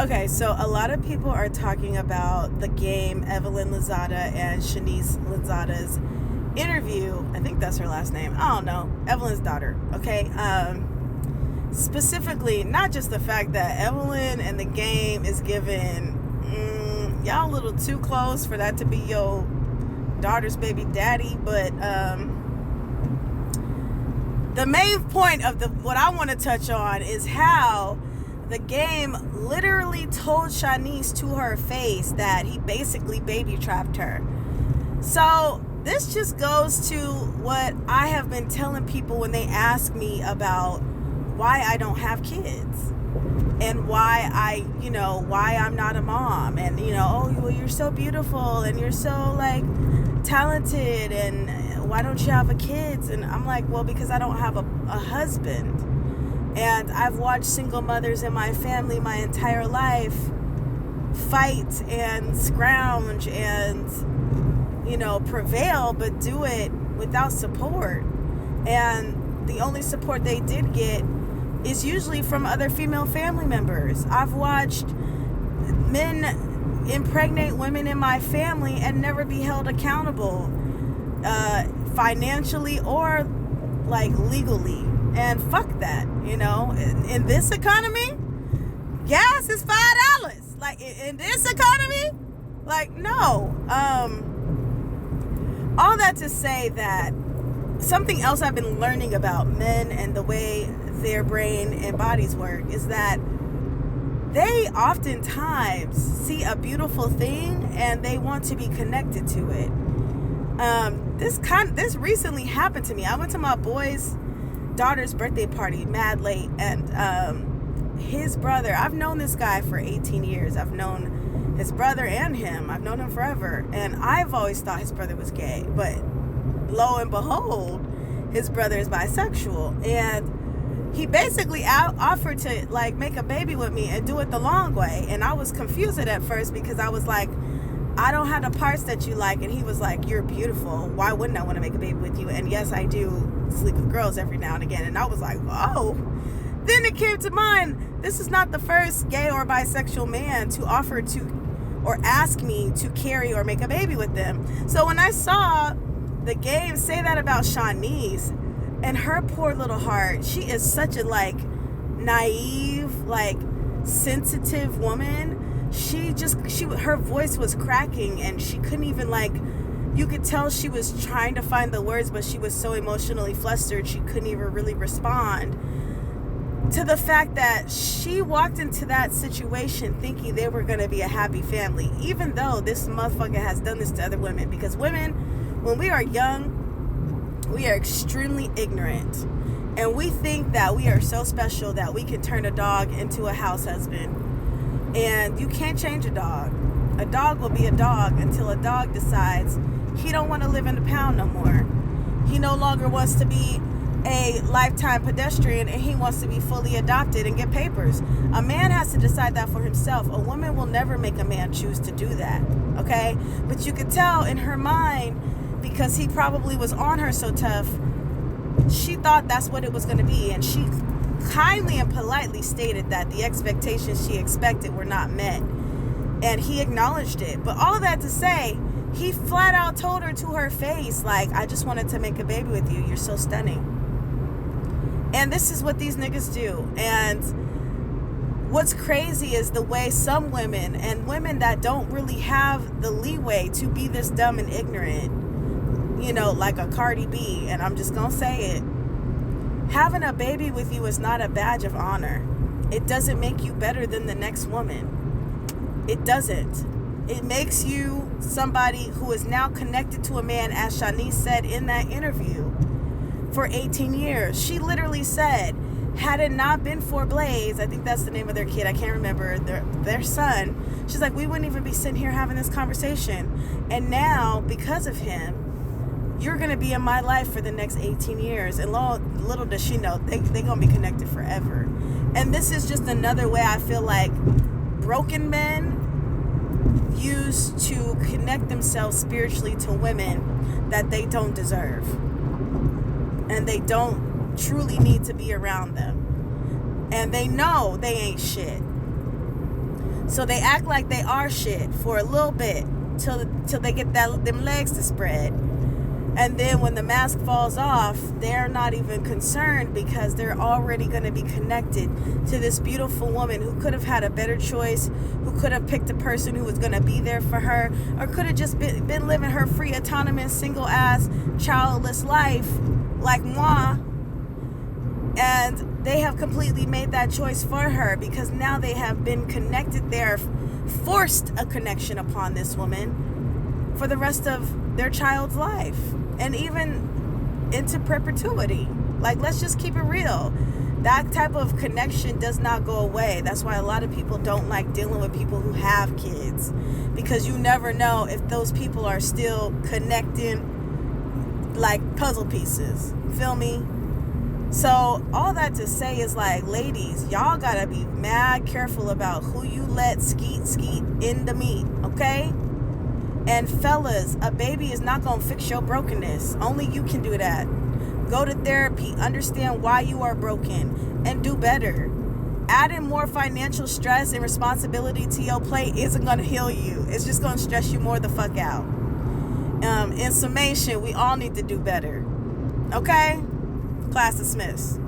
Okay, so a lot of people are talking about the game Evelyn Lozada and Shanice Lozada's interview. I think that's her last name. I don't know. Evelyn's daughter. Okay. Specifically, not just the fact that Evelyn and the game is giving y'all a little too close for that to be your daughter's baby daddy, but the main point of what I want to touch on is how the game literally told Shanice to her face that he basically baby trapped her. So this just goes to what I have been telling people when they ask me about why I don't have kids and why why I'm not a mom, and oh, well, you're so beautiful and you're so like talented, and why don't you have a kids? And I'm like, well, because I don't have a husband. And I've watched single mothers in my family my entire life fight and scrounge and, prevail, but do it without support. And the only support they did get is usually from other female family members. I've watched men impregnate women in my family and never be held accountable, financially or like legally. And fuck that, in this economy, gas is $5. Like in this economy, like no. All that to say that something else I've been learning about men and the way their brain and bodies work is that they oftentimes see a beautiful thing and they want to be connected to it. This recently happened to me. I went to my boy's daughter's birthday party mad late, and his brother, I've known this guy for 18 years. I've known his brother and him. I've known him forever, and I've always thought his brother was gay, but lo and behold, his brother is bisexual. And he basically offered to like make a baby with me and do it the long way. And I was confused at first because I was like, I don't have the parts that you like. And he was like, you're beautiful. Why wouldn't I want to make a baby with you? And yes, I do sleep with girls every now and again. And I was like, oh. Then it came to mind, this is not the first gay or bisexual man to offer to or ask me to carry or make a baby with them. So when I saw the game say that about Shanice and her poor little heart, she is such a like naive, like sensitive woman. Her voice was cracking and she couldn't even you could tell she was trying to find the words, but she was so emotionally flustered she couldn't even really respond to the fact that she walked into that situation thinking they were going to be a happy family, even though this motherfucker has done this to other women. Because women, when we are young, we are extremely ignorant, and we think that we are so special that we can turn a dog into a house husband. And you can't change a dog. A dog will be a dog until a dog decides he don't want to live in the pound no more. He no longer wants to be a lifetime pedestrian, and he wants to be fully adopted and get papers. A man has to decide that for himself. A woman will never make a man choose to do that, okay? But you could tell in her mind, because he probably was on her so tough, she thought that's what it was going to be, and she kindly and politely stated that the expectations she expected were not met, and he acknowledged it. But all of that to say, he flat out told her to her face, like, I just wanted to make a baby with you. You're so stunning. And this is what these niggas do. And what's crazy is the way some women, and women that don't really have the leeway to be this dumb and ignorant, like a Cardi B, and I'm just gonna say it, having a baby with you is not a badge of honor. It doesn't make you better than the next woman. It doesn't. It makes you somebody who is now connected to a man, as Shanice said in that interview, for 18 years. She literally said, had it not been for Blaze, I think that's the name of their kid, I can't remember, their son, she's like, we wouldn't even be sitting here having this conversation. And now, because of him, you're going to be in my life for the next 18 years. And little does she know, they're going to be connected forever. And this is just another way I feel like broken men use to connect themselves spiritually to women that they don't deserve. And they don't truly need to be around them. And they know they ain't shit. So they act like they are shit for a little bit till they get them legs to spread. And then when the mask falls off, they're not even concerned because they're already going to be connected to this beautiful woman who could have had a better choice, who could have picked a person who was going to be there for her, or could have just been living her free, autonomous, single-ass, childless life like moi. And they have completely made that choice for her because now they have been connected. They're forced a connection upon this woman for the rest of their child's life. And even into perpetuity. Like, let's just keep it real. That type of connection does not go away. That's why a lot of people don't like dealing with people who have kids, because you never know if those people are still connecting like puzzle pieces. Feel me? So all that to say is, like, ladies, y'all gotta be mad careful about who you let skeet in the meat, okay? And fellas, a baby is not going to fix your brokenness. Only you can do that. Go to therapy, understand why you are broken, and do better. Adding more financial stress and responsibility to your plate isn't going to heal you. It's just going to stress you more the fuck out. In summation, we all need to do better. Okay? Class dismissed.